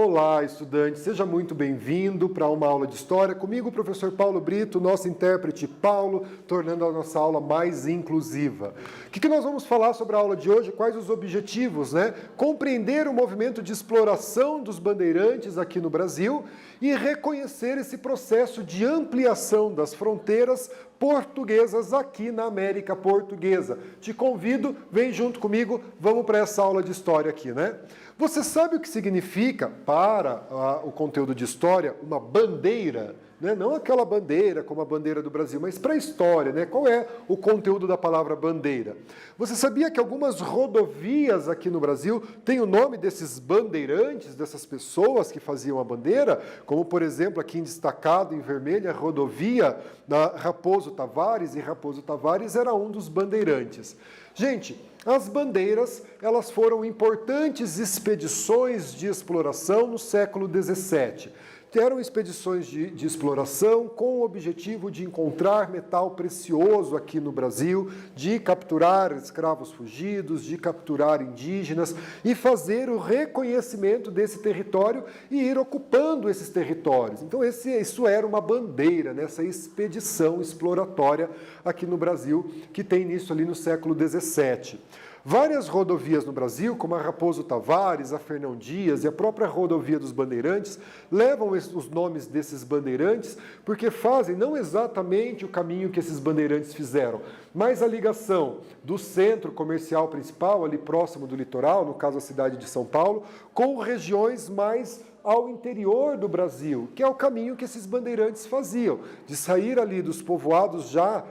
Olá, estudante, seja muito bem-vindo para uma aula de História. Comigo, o professor Paulo Brito, nosso intérprete Paulo, tornando a nossa aula mais inclusiva. O que nós vamos falar sobre a aula de hoje? Quais os objetivos, né? Compreender o movimento de exploração dos bandeirantes aqui no Brasil e reconhecer esse processo de ampliação das fronteiras portuguesas aqui na América Portuguesa. Te convido, vem junto comigo, vamos para essa aula de História aqui, né? Você sabe o que significa, para o conteúdo de História, uma bandeira? Né? Não aquela bandeira como a bandeira do Brasil, mas para a história, né? Qual é o conteúdo da palavra bandeira? Você sabia que algumas rodovias aqui no Brasil têm o nome desses bandeirantes, dessas pessoas que faziam a bandeira? Como, por exemplo, aqui destacado em vermelho, a rodovia da Raposo Tavares, e Raposo Tavares era um dos bandeirantes. Gente, as bandeiras, elas foram importantes expedições de exploração no século XVII. Eram expedições de exploração com o objetivo de encontrar metal precioso aqui no Brasil, de capturar escravos fugidos, de capturar indígenas e fazer o reconhecimento desse território e ir ocupando esses territórios. Então, isso era uma bandeira, nessa expedição exploratória aqui no Brasil, que tem início ali no século XVII. Várias rodovias no Brasil, como a Raposo Tavares, a Fernão Dias e a própria rodovia dos Bandeirantes, levam os nomes desses bandeirantes porque fazem não exatamente o caminho que esses bandeirantes fizeram, mas a ligação do centro comercial principal, ali próximo do litoral, no caso a cidade de São Paulo, com regiões mais ao interior do Brasil, que é o caminho que esses bandeirantes faziam, de sair ali dos povoados já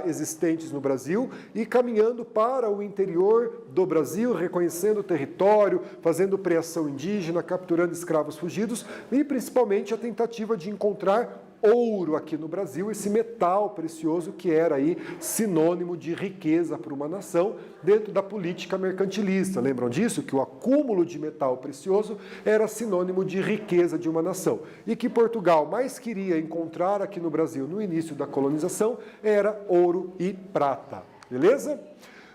existentes no Brasil e caminhando para o interior do Brasil, reconhecendo o território, fazendo preação indígena, capturando escravos fugidos e principalmente a tentativa de encontrar ouro aqui no Brasil, esse metal precioso que era aí sinônimo de riqueza para uma nação dentro da política mercantilista. Lembram disso? Que o acúmulo de metal precioso era sinônimo de riqueza de uma nação. E que Portugal mais queria encontrar aqui no Brasil no início da colonização era ouro e prata. Beleza?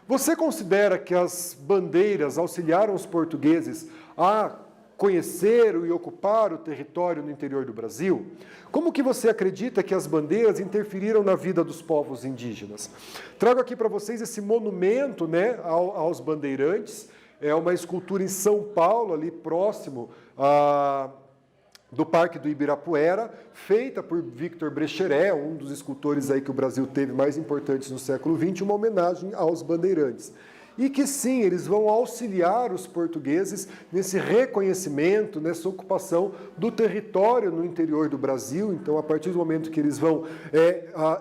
Você considera que as bandeiras auxiliaram os portugueses a conhecer e ocupar o território no interior do Brasil? Como que você acredita que as bandeiras interferiram na vida dos povos indígenas? Trago aqui para vocês esse monumento, né, aos bandeirantes. É uma escultura em São Paulo, ali próximo do Parque do Ibirapuera, feita por Victor Brecheret, um dos escultores aí que o Brasil teve mais importantes no século XX, uma homenagem aos bandeirantes. E que sim, eles vão auxiliar os portugueses nesse reconhecimento, nessa ocupação do território no interior do Brasil. Então, a partir do momento que eles vão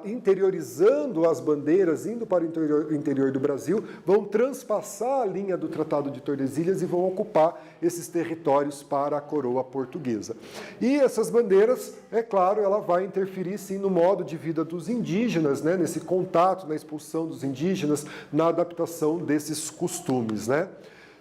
interiorizando as bandeiras, indo para o interior do Brasil, vão transpassar a linha do Tratado de Tordesilhas e vão ocupar esses territórios para a coroa portuguesa. E essas bandeiras, é claro, ela vai interferir sim no modo de vida dos indígenas, né? Nesse contato, na expulsão dos indígenas, na adaptação desses costumes, né?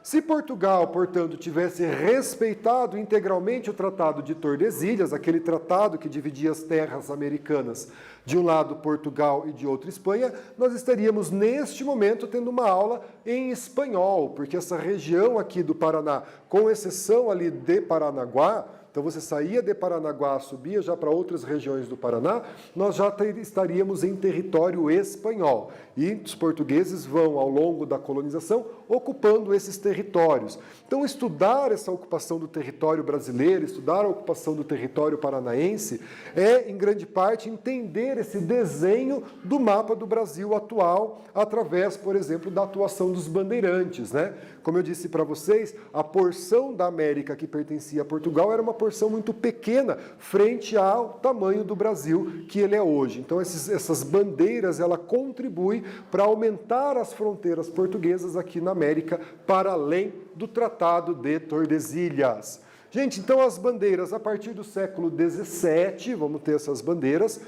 Se Portugal, portanto, tivesse respeitado integralmente o Tratado de Tordesilhas, aquele tratado que dividia as terras americanas, de um lado Portugal e de outro Espanha, nós estaríamos neste momento tendo uma aula em espanhol, porque essa região aqui do Paraná, com exceção ali de Paranaguá, então você saía de Paranaguá, subia já para outras regiões do Paraná, nós já estaríamos em território espanhol. E os portugueses vão, ao longo da colonização, ocupando esses territórios. Então, estudar essa ocupação do território brasileiro, estudar a ocupação do território paranaense, é, em grande parte, entender esse desenho do mapa do Brasil atual, através, por exemplo, da atuação dos bandeirantes, né? Como eu disse para vocês, a porção da América que pertencia a Portugal era uma porção muito pequena frente ao tamanho do Brasil que ele é hoje. Então, essas bandeiras, ela contribuem para aumentar as fronteiras portuguesas aqui na América, para além do Tratado de Tordesilhas. Gente, então as bandeiras, a partir do século XVII, vamos ter essas bandeiras.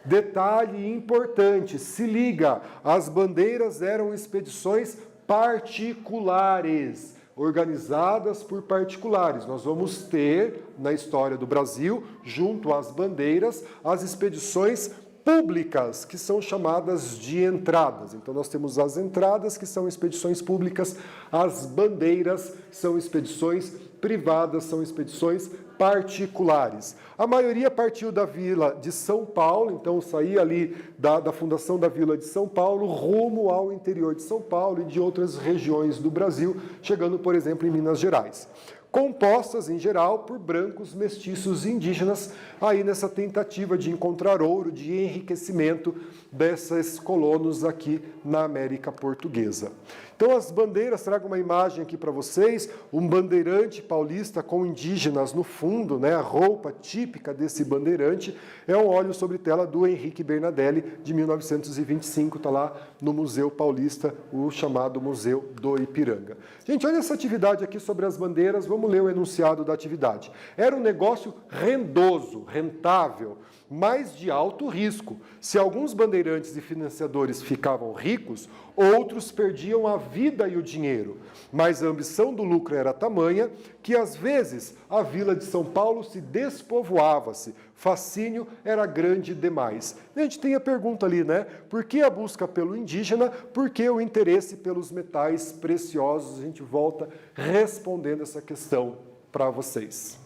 Detalhe importante, se liga, as bandeiras eram expedições particulares, organizadas por particulares. Nós vamos ter, na história do Brasil, junto às bandeiras, as expedições públicas, que são chamadas de entradas. Então, nós temos as entradas, que são expedições públicas, as bandeiras são expedições privadas, são expedições particulares. A maioria partiu da Vila de São Paulo, então saía ali da fundação da Vila de São Paulo, rumo ao interior de São Paulo e de outras regiões do Brasil, chegando, por exemplo, em Minas Gerais. Compostas, em geral, por brancos mestiços indígenas, aí nessa tentativa de encontrar ouro, de enriquecimento desses colonos aqui na América Portuguesa. Então, as bandeiras, trago uma imagem aqui para vocês, um bandeirante paulista com indígenas no fundo, né? A roupa típica desse bandeirante é um óleo sobre tela do Henrique Bernadelli, de 1925, está lá no Museu Paulista, o chamado Museu do Ipiranga. Gente, olha essa atividade aqui sobre as bandeiras, vamos ler o enunciado da atividade. Era um negócio rendoso, rentável, mas de alto risco. Se alguns bandeirantes e financiadores ficavam ricos, outros perdiam a vida e o dinheiro. Mas a ambição do lucro era tamanha que, às vezes, a Vila de São Paulo se despovoava-se. Fascínio era grande demais. A gente tem a pergunta ali, né? Por que a busca pelo indígena? Por que o interesse pelos metais preciosos? A gente volta respondendo essa questão para vocês.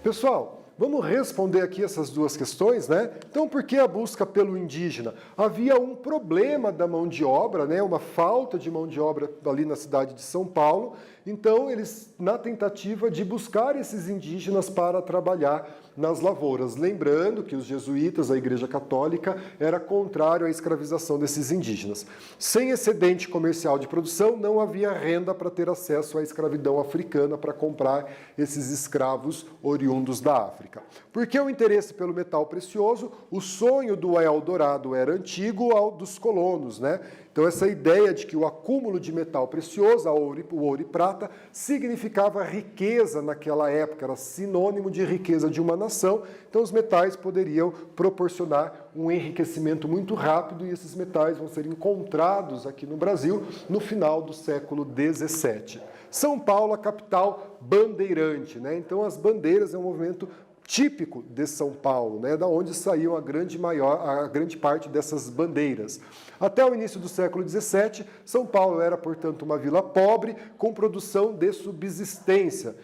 Pessoal, vamos responder aqui essas duas questões, né? Então, por que a busca pelo indígena? Havia um problema da mão de obra, né? Uma falta de mão de obra ali na cidade de São Paulo. Então, eles, na tentativa de buscar esses indígenas para trabalhar nas lavouras. Lembrando que os jesuítas, a Igreja Católica, era contrário à escravização desses indígenas. Sem excedente comercial de produção, não havia renda para ter acesso à escravidão africana para comprar esses escravos oriundos da África. Por que o interesse pelo metal precioso? O sonho do Eldorado era antigo ao dos colonos, né? Então, essa ideia de que o acúmulo de metal precioso, o ouro e prata, significava riqueza naquela época, era sinônimo de riqueza de uma nação. Então, os metais poderiam proporcionar um enriquecimento muito rápido e esses metais vão ser encontrados aqui no Brasil no final do século XVII. São Paulo, a capital bandeirante, né? Então, as bandeiras é um movimento típico de São Paulo, né, da onde saíam a grande parte dessas bandeiras. Até o início do século XVII, São Paulo era, portanto, uma vila pobre com produção de subsistência,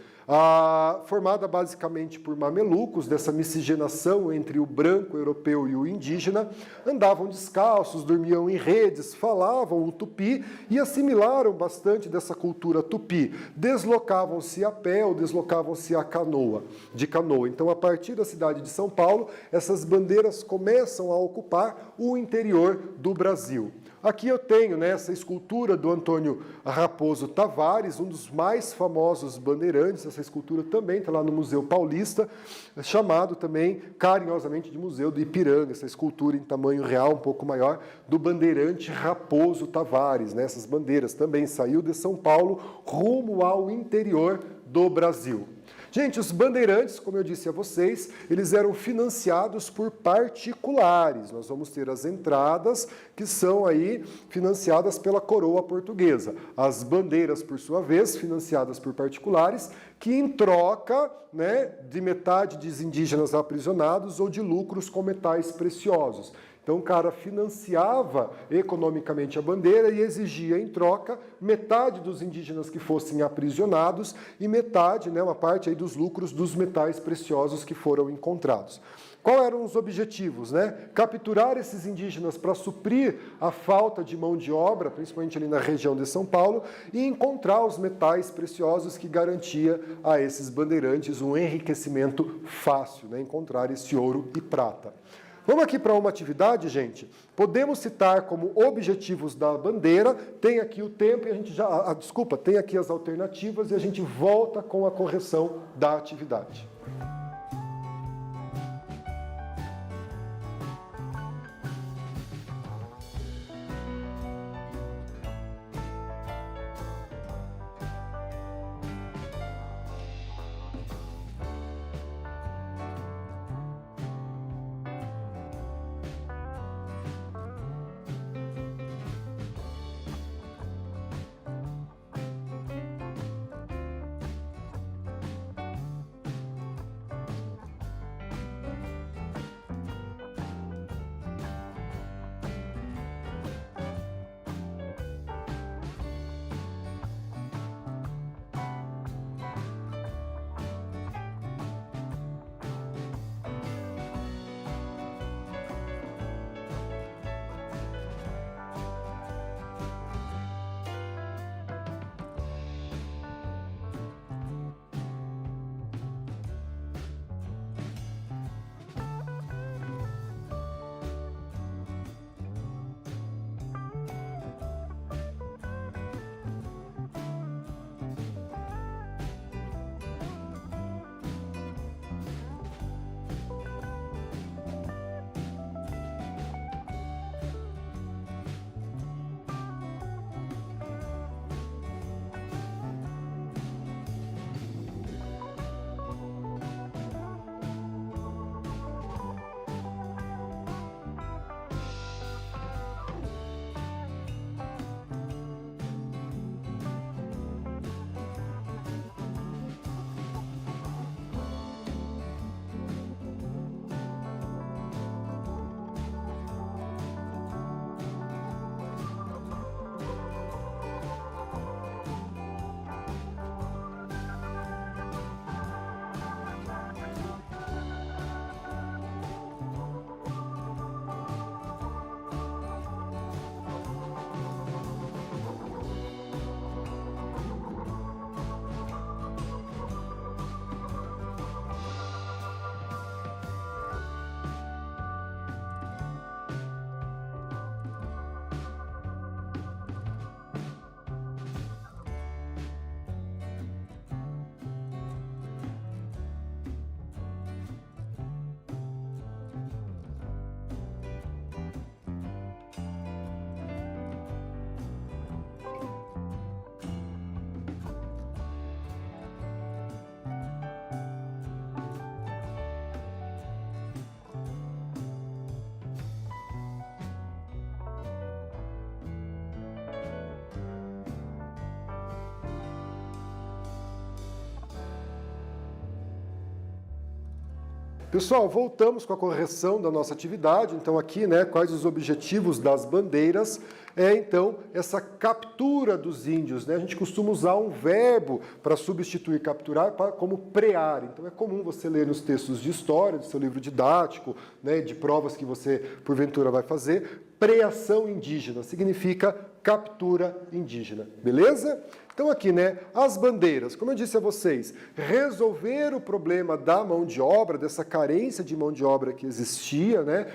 formada basicamente por mamelucos, dessa miscigenação entre o branco europeu e o indígena, andavam descalços, dormiam em redes, falavam o tupi e assimilaram bastante dessa cultura tupi. Deslocavam-se a pé ou deslocavam-se de canoa. Então, a partir da cidade de São Paulo, essas bandeiras começam a ocupar o interior do Brasil. Aqui eu tenho, né, essa escultura do Antônio Raposo Tavares, um dos mais famosos bandeirantes. Essa escultura também está lá no Museu Paulista, chamado também carinhosamente de Museu do Ipiranga, essa escultura em tamanho real, um pouco maior, do bandeirante Raposo Tavares, né? Essas bandeiras também saiu de São Paulo rumo ao interior do Brasil. Gente, os bandeirantes, como eu disse a vocês, eles eram financiados por particulares. Nós vamos ter as entradas que são aí financiadas pela coroa portuguesa. As bandeiras, por sua vez, financiadas por particulares, que em troca, né, de metade dos indígenas aprisionados ou de lucros com metais preciosos. Então, o cara financiava economicamente a bandeira e exigia, em troca, metade dos indígenas que fossem aprisionados e metade, né, uma parte aí dos lucros dos metais preciosos que foram encontrados. Quais eram os objetivos, né? Capturar esses indígenas para suprir a falta de mão de obra, principalmente ali na região de São Paulo, e encontrar os metais preciosos que garantia a esses bandeirantes um enriquecimento fácil, né? Encontrar esse ouro e prata. Vamos aqui para uma atividade, gente. Podemos citar como objetivos da bandeira, tem aqui o tempo e a gente já... tem aqui as alternativas e a gente volta com a correção da atividade. Pessoal, voltamos com a correção da nossa atividade. Então aqui, né, quais os objetivos das bandeiras? Então, essa captura dos índios, né? A gente costuma usar um verbo para substituir capturar como prear. Então, é comum você ler nos textos de história, do seu livro didático, né, de provas que você, porventura, vai fazer, preação indígena, significa captura indígena, beleza? Então aqui, né, as bandeiras, como eu disse a vocês, resolver o problema da mão de obra, dessa carência de mão de obra que existia, né,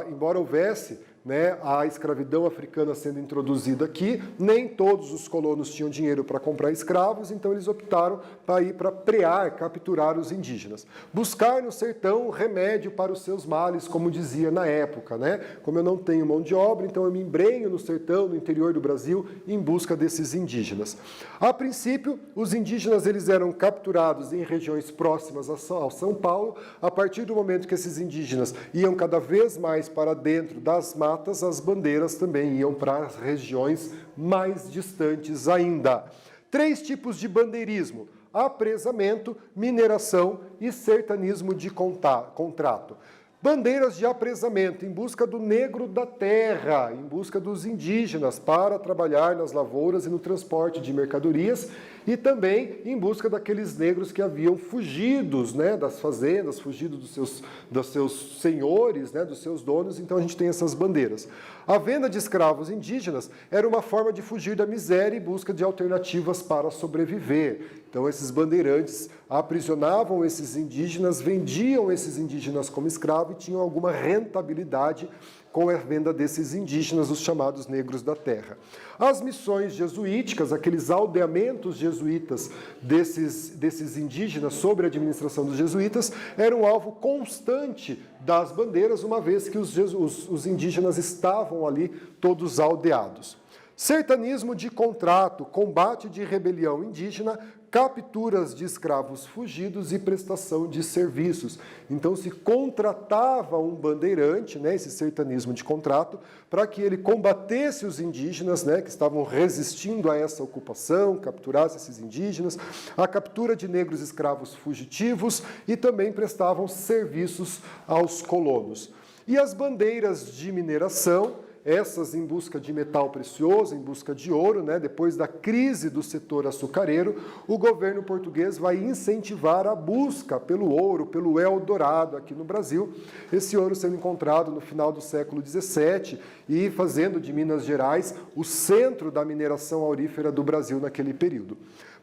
embora houvesse, né, a escravidão africana sendo introduzida aqui, nem todos os colonos tinham dinheiro para comprar escravos, então eles optaram para ir para prear, capturar os indígenas. Buscar no sertão remédio para os seus males, como dizia na época, né? Como eu não tenho mão de obra, então eu me embrenho no sertão, no interior do Brasil, em busca desses indígenas. A princípio, os indígenas eles eram capturados em regiões próximas ao São Paulo. A partir do momento que esses indígenas iam cada vez mais para dentro das matas, as bandeiras também iam para as regiões mais distantes ainda. 3 tipos de bandeirismo: apresamento, mineração e sertanismo de contrato. Bandeiras de apresamento, em busca do negro da terra, em busca dos indígenas, para trabalhar nas lavouras e no transporte de mercadorias, e também em busca daqueles negros que haviam fugidos, né, das fazendas, fugido dos seus senhores, né, dos seus donos. Então a gente tem essas bandeiras. A venda de escravos indígenas era uma forma de fugir da miséria e busca de alternativas para sobreviver. Então esses bandeirantes aprisionavam esses indígenas, vendiam esses indígenas como escravos e tinham alguma rentabilidade com a venda desses indígenas, os chamados negros da terra. As missões jesuíticas, aqueles aldeamentos jesuítas desses indígenas sob a administração dos jesuítas, eram alvo constante das bandeiras, uma vez que os indígenas estavam ali todos aldeados. Sertanismo de contrato, combate de rebelião indígena, capturas de escravos fugidos e prestação de serviços. Então se contratava um bandeirante, né, esse sertanismo de contrato, para que ele combatesse os indígenas, né, que estavam resistindo a essa ocupação, capturasse esses indígenas, a captura de negros escravos fugitivos e também prestavam serviços aos colonos. E as bandeiras de mineração, essas em busca de metal precioso, em busca de ouro, né? Depois da crise do setor açucareiro, o governo português vai incentivar a busca pelo ouro, pelo Eldorado aqui no Brasil, esse ouro sendo encontrado no final do século XVII e fazendo de Minas Gerais o centro da mineração aurífera do Brasil naquele período.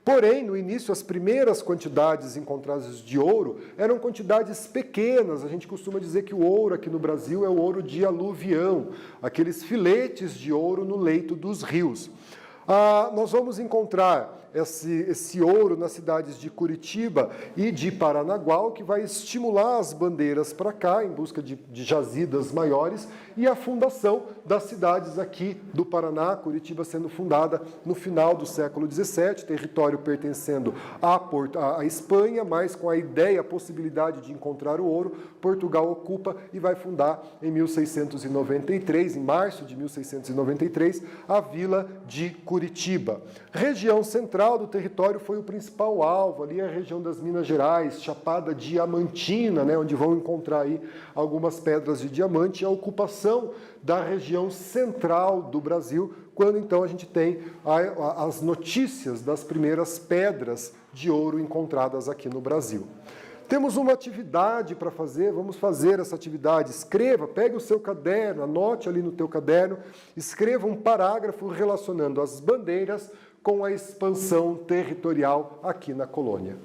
Porém, no início, as primeiras quantidades encontradas de ouro eram quantidades pequenas. A gente costuma dizer que o ouro aqui no Brasil é o ouro de aluvião, aqueles filetes de ouro no leito dos rios. Nós vamos encontrar esse ouro nas cidades de Curitiba e de Paranaguá, o que vai estimular as bandeiras para cá, em busca de jazidas maiores, e a fundação das cidades aqui do Paraná, Curitiba sendo fundada no final do século XVII, território pertencendo à Espanha, mas com a ideia, a possibilidade de encontrar o ouro, Portugal ocupa e vai fundar em 1693, em março de 1693, a vila de Curitiba. Região central do território foi o principal alvo, ali a região das Minas Gerais, Chapada Diamantina, né, onde vão encontrar aí algumas pedras de diamante, e a ocupação da região central do Brasil, quando então a gente tem as notícias das primeiras pedras de ouro encontradas aqui no Brasil. Temos uma atividade para fazer, vamos fazer essa atividade. Escreva, pegue o seu caderno, anote ali no teu caderno, escreva um parágrafo relacionando as bandeiras com a expansão territorial aqui na colônia.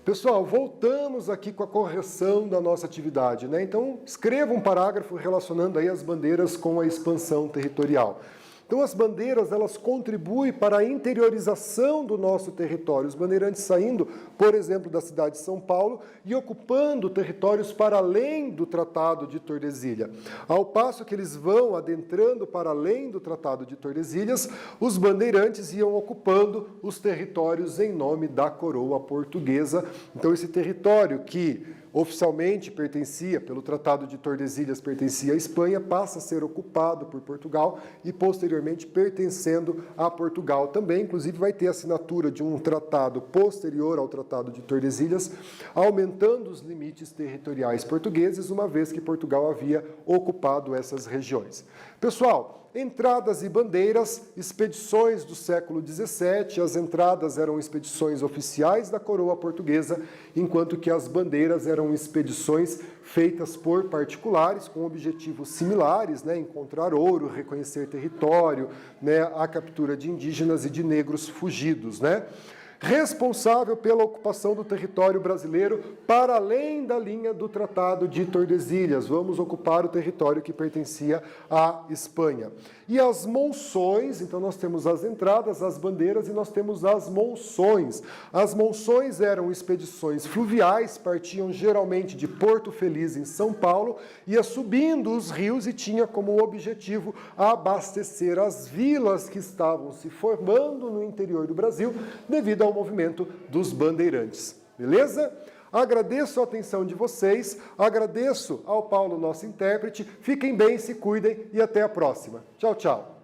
Pessoal, voltamos aqui com a correção da nossa atividade, né? Então, escreva um parágrafo relacionando aí as bandeiras com a expansão territorial. Então, as bandeiras, elas contribuem para a interiorização do nosso território. Os bandeirantes saindo, por exemplo, da cidade de São Paulo e ocupando territórios para além do Tratado de Tordesilhas. Ao passo que eles vão adentrando para além do Tratado de Tordesilhas, os bandeirantes iam ocupando os territórios em nome da coroa portuguesa. Então, esse território que oficialmente pertencia, pelo Tratado de Tordesilhas, pertencia à Espanha, passa a ser ocupado por Portugal e, posteriormente, pertencendo a Portugal também. Inclusive, vai ter assinatura de um tratado posterior ao Tratado de Tordesilhas, aumentando os limites territoriais portugueses, uma vez que Portugal havia ocupado essas regiões. Pessoal, entradas e bandeiras, expedições do século XVII, as entradas eram expedições oficiais da coroa portuguesa, enquanto que as bandeiras eram expedições feitas por particulares com objetivos similares, né, encontrar ouro, reconhecer território, né, a captura de indígenas e de negros fugidos, né? Responsável pela ocupação do território brasileiro para além da linha do Tratado de Tordesilhas. Vamos ocupar o território que pertencia à Espanha. E as monções, então nós temos as entradas, as bandeiras e nós temos as monções. As monções eram expedições fluviais, partiam geralmente de Porto Feliz, em São Paulo, ia subindo os rios e tinha como objetivo abastecer as vilas que estavam se formando no interior do Brasil devido ao movimento dos bandeirantes. Beleza? Agradeço a atenção de vocês, agradeço ao Paulo, nosso intérprete. Fiquem bem, se cuidem e até a próxima. Tchau, tchau.